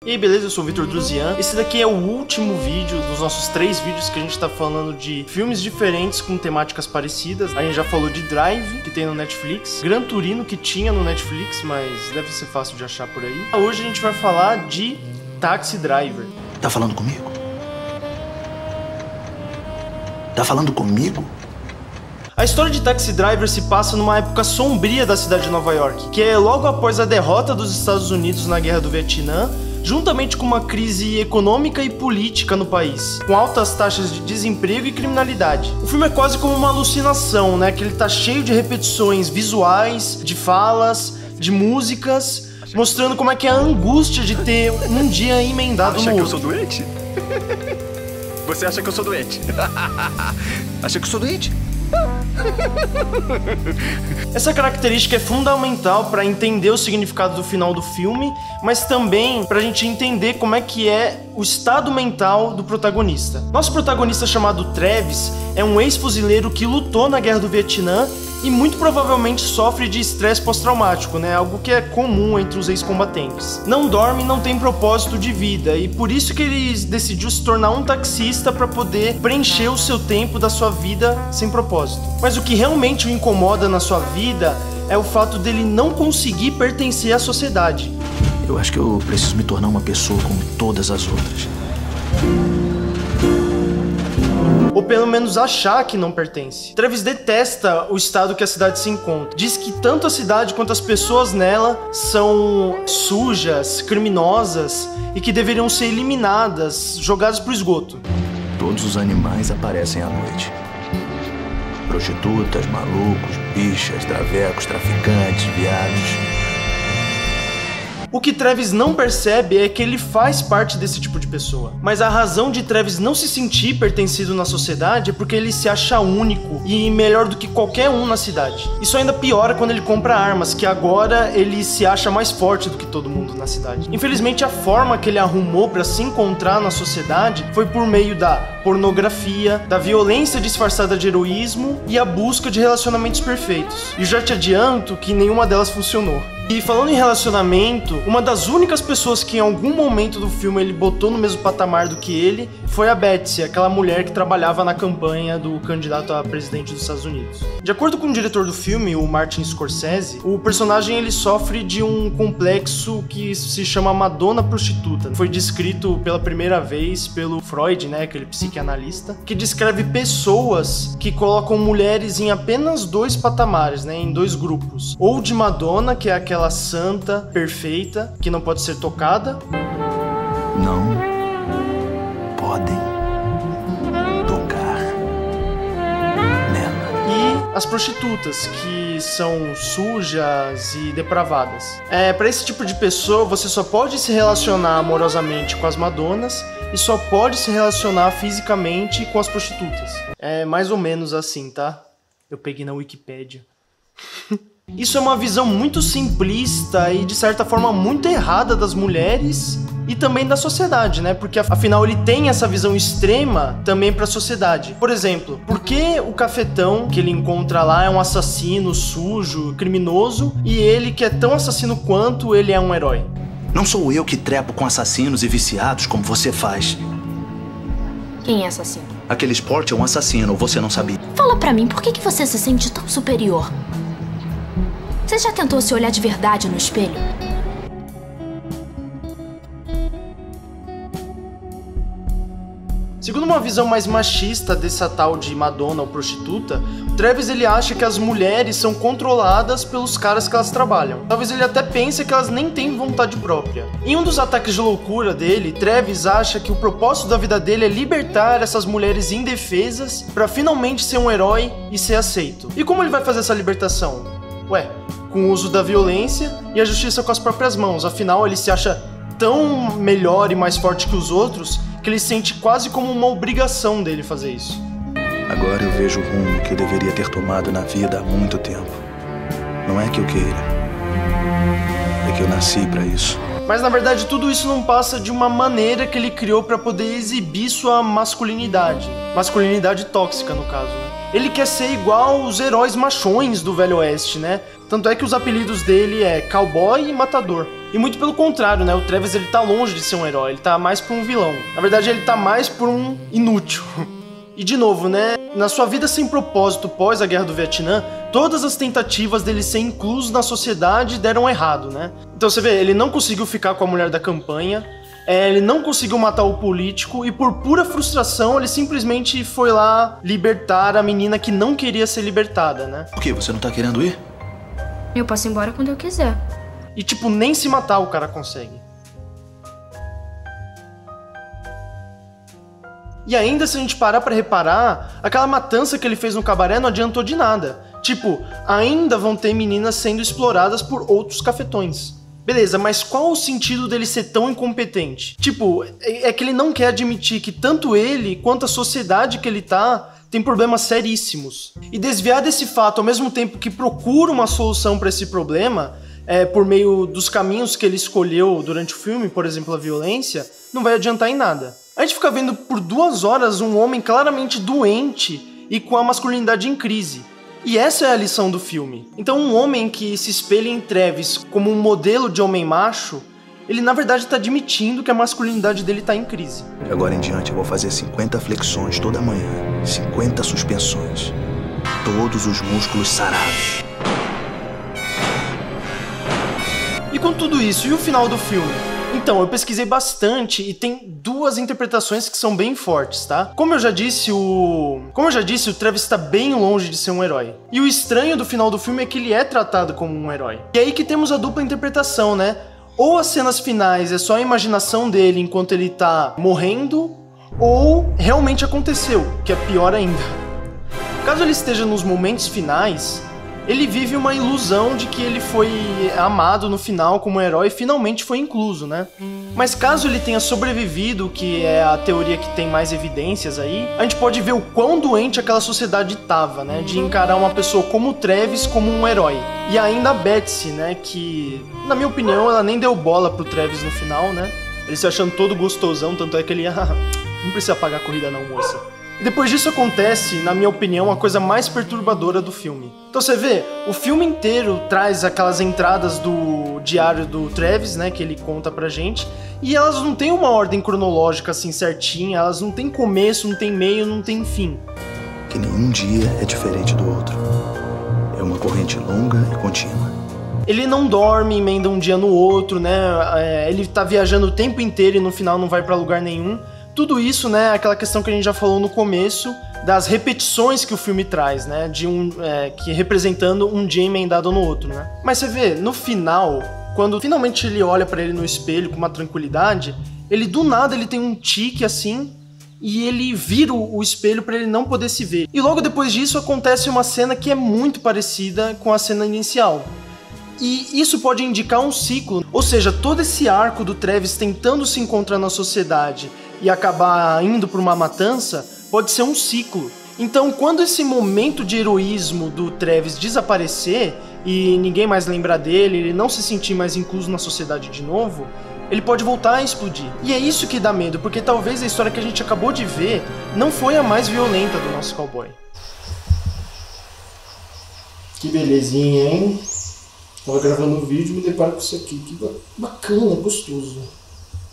E aí, beleza? Eu sou o Vitor Druzian. Esse daqui é o último vídeo dos nossos 3 vídeos que a gente tá falando de filmes diferentes com temáticas parecidas. A gente já falou de Drive, que tem no Netflix, Gran Turino, que tinha no Netflix, mas deve ser fácil de achar por aí. Hoje a gente vai falar de Taxi Driver. Tá falando comigo? Tá falando comigo? A história de Taxi Driver se passa numa época sombria da cidade de Nova York, que é logo após a derrota dos Estados Unidos na Guerra do Vietnã, juntamente com uma crise econômica e política no país, com altas taxas de desemprego e criminalidade. O filme é quase como uma alucinação, né? Que ele tá cheio de repetições visuais, de falas, de músicas, mostrando como é que é a angústia de ter um dia emendado no outro. Acha que eu sou doente? Você acha que eu sou doente? Acha que eu sou doente? Essa característica é fundamental para entender o significado do final do filme, mas também para a gente entender como é que é o estado mental do protagonista. Nosso protagonista, chamado Travis, é um ex-fuzileiro que lutou na Guerra do Vietnã e muito provavelmente sofre de estresse pós-traumático, né? Algo que é comum entre os ex-combatentes. Não dorme e não tem propósito de vida, e por isso que ele decidiu se tornar um taxista para poder preencher o seu tempo da sua vida sem propósito. Mas o que realmente o incomoda na sua vida é o fato dele não conseguir pertencer à sociedade. Eu acho que eu preciso me tornar uma pessoa como todas as outras. Ou pelo menos achar que não pertence. Travis detesta o estado que a cidade se encontra. Diz que tanto a cidade quanto as pessoas nela são sujas, criminosas e que deveriam ser eliminadas, jogadas pro esgoto. Todos os animais aparecem à noite. Prostitutas, malucos, bichas, travecos, traficantes, viados. O que Travis não percebe é que ele faz parte desse tipo de pessoa. Mas a razão de Travis não se sentir pertencido na sociedade é porque ele se acha único e melhor do que qualquer um na cidade. Isso ainda piora quando ele compra armas, que agora ele se acha mais forte do que todo mundo na cidade. Infelizmente, a forma que ele arrumou para se encontrar na sociedade foi por meio da pornografia, da violência disfarçada de heroísmo e a busca de relacionamentos perfeitos. E já te adianto que nenhuma delas funcionou. E falando em relacionamento, uma das únicas pessoas que em algum momento do filme ele botou no mesmo patamar do que ele foi a Betsy, aquela mulher que trabalhava na campanha do candidato a presidente dos Estados Unidos. De acordo com o diretor do filme, o Martin Scorsese, o personagem ele sofre de um complexo que se chama Madonna prostituta. Foi descrito pela primeira vez pelo Freud, né, aquele psicanalista, que descreve pessoas que colocam mulheres em apenas 2 patamares, né, em 2 grupos. Ou de Madonna, que é aquela santa perfeita que não pode ser tocada. Não podem tocar nela. E as prostitutas, que são sujas e depravadas. Para esse tipo de pessoa, você só pode se relacionar amorosamente com as Madonas e só pode se relacionar fisicamente com as prostitutas. É mais ou menos assim, tá? Eu peguei na Wikipédia. Isso é uma visão muito simplista e, de certa forma, muito errada das mulheres e também da sociedade, né? Porque, afinal, ele tem essa visão extrema também para a sociedade. Por exemplo, por que o cafetão que ele encontra lá é um assassino sujo, criminoso, e ele, que é tão assassino quanto, ele é um herói? Não sou eu que trepo com assassinos e viciados como você faz. Quem é assassino? Aquele Sport é um assassino, você não sabia? Fala pra mim, por que você se sente tão superior? Você já tentou se olhar de verdade no espelho? Segundo uma visão mais machista dessa tal de Madonna ou prostituta, o Travis ele acha que as mulheres são controladas pelos caras que elas trabalham. Talvez ele até pense que elas nem têm vontade própria. Em um dos ataques de loucura dele, Travis acha que o propósito da vida dele é libertar essas mulheres indefesas para finalmente ser um herói e ser aceito. E como ele vai fazer essa libertação? Ué, com o uso da violência e a justiça com as próprias mãos. Afinal, ele se acha tão melhor e mais forte que os outros que ele sente quase como uma obrigação dele fazer isso. Agora eu vejo o rumo que eu deveria ter tomado na vida há muito tempo. Não é que eu queira, é que eu nasci pra isso. Mas na verdade tudo isso não passa de uma maneira que ele criou pra poder exibir sua masculinidade. Masculinidade tóxica, no caso, né? Ele quer ser igual os heróis machões do Velho Oeste, né? Tanto é que os apelidos dele é Cowboy e Matador. E muito pelo contrário, né? O Travis, ele tá longe de ser um herói, ele tá mais por um vilão. Na verdade, ele tá mais por um inútil. E de novo, né? Na sua vida sem propósito pós a Guerra do Vietnã, todas as tentativas dele ser incluso na sociedade deram errado, né? Então você vê, ele não conseguiu ficar com a mulher da campanha, ele não conseguiu matar o político e por pura frustração ele simplesmente foi lá libertar a menina que não queria ser libertada, né? Por quê? Você não tá querendo ir? Eu posso ir embora quando eu quiser. E tipo, nem se matar o cara consegue. E ainda se a gente parar pra reparar, aquela matança que ele fez no cabaré não adiantou de nada. Tipo, ainda vão ter meninas sendo exploradas por outros cafetões. Beleza, mas qual o sentido dele ser tão incompetente? Tipo, é que ele não quer admitir que tanto ele quanto a sociedade que ele tá tem problemas seríssimos. E desviar desse fato ao mesmo tempo que procura uma solução pra esse problema, por meio dos caminhos que ele escolheu durante o filme, por exemplo, a violência, não vai adiantar em nada. A gente fica vendo por 2 horas um homem claramente doente e com a masculinidade em crise. E essa é a lição do filme. Então um homem que se espelha em Travis como um modelo de homem macho, ele na verdade está admitindo que a masculinidade dele está em crise. De agora em diante eu vou fazer 50 flexões toda manhã, 50 suspensões, todos os músculos sarados. E com tudo isso, e o final do filme? Então, eu pesquisei bastante e tem 2 interpretações que são bem fortes, tá? Como eu já disse, o Travis está bem longe de ser um herói. E o estranho do final do filme é que ele é tratado como um herói. E aí que temos a dupla interpretação, né? Ou as cenas finais é só a imaginação dele enquanto ele tá morrendo, ou realmente aconteceu, que é pior ainda. Caso ele esteja nos momentos finais, ele vive uma ilusão de que ele foi amado no final como herói e finalmente foi incluso, né? Mas caso ele tenha sobrevivido, que é a teoria que tem mais evidências aí, a gente pode ver o quão doente aquela sociedade tava, né? De encarar uma pessoa como o Travis como um herói. E ainda a Betsy, né? Que, na minha opinião, ela nem deu bola pro Travis no final, né? Ele se achando todo gostosão, tanto é que ele... não precisa pagar a corrida não, moça. E depois disso acontece, na minha opinião, a coisa mais perturbadora do filme. Então você vê, o filme inteiro traz aquelas entradas do diário do Travis, né, que ele conta pra gente, e elas não têm uma ordem cronológica assim certinha, elas não têm começo, não tem meio, não tem fim. Que nenhum dia é diferente do outro. É uma corrente longa e contínua. Ele não dorme, emenda um dia no outro, né, ele tá viajando o tempo inteiro e no final não vai pra lugar nenhum. Tudo isso, né, aquela questão que a gente já falou no começo, das repetições que o filme traz, né, de que representando um dia emendado no outro, né. Mas você vê, no final, quando finalmente ele olha pra ele no espelho com uma tranquilidade, ele do nada ele tem um tique assim, e ele vira o espelho pra ele não poder se ver. E logo depois disso acontece uma cena que é muito parecida com a cena inicial. E isso pode indicar um ciclo, ou seja, todo esse arco do Travis tentando se encontrar na sociedade e acabar indo por uma matança, pode ser um ciclo. Então, quando esse momento de heroísmo do Travis desaparecer e ninguém mais lembrar dele, ele não se sentir mais incluso na sociedade de novo, ele pode voltar a explodir. E é isso que dá medo, porque talvez a história que a gente acabou de ver não foi a mais violenta do nosso cowboy. Que belezinha, hein? Tava gravando um vídeo e me deparo com isso aqui. Que bacana, gostoso.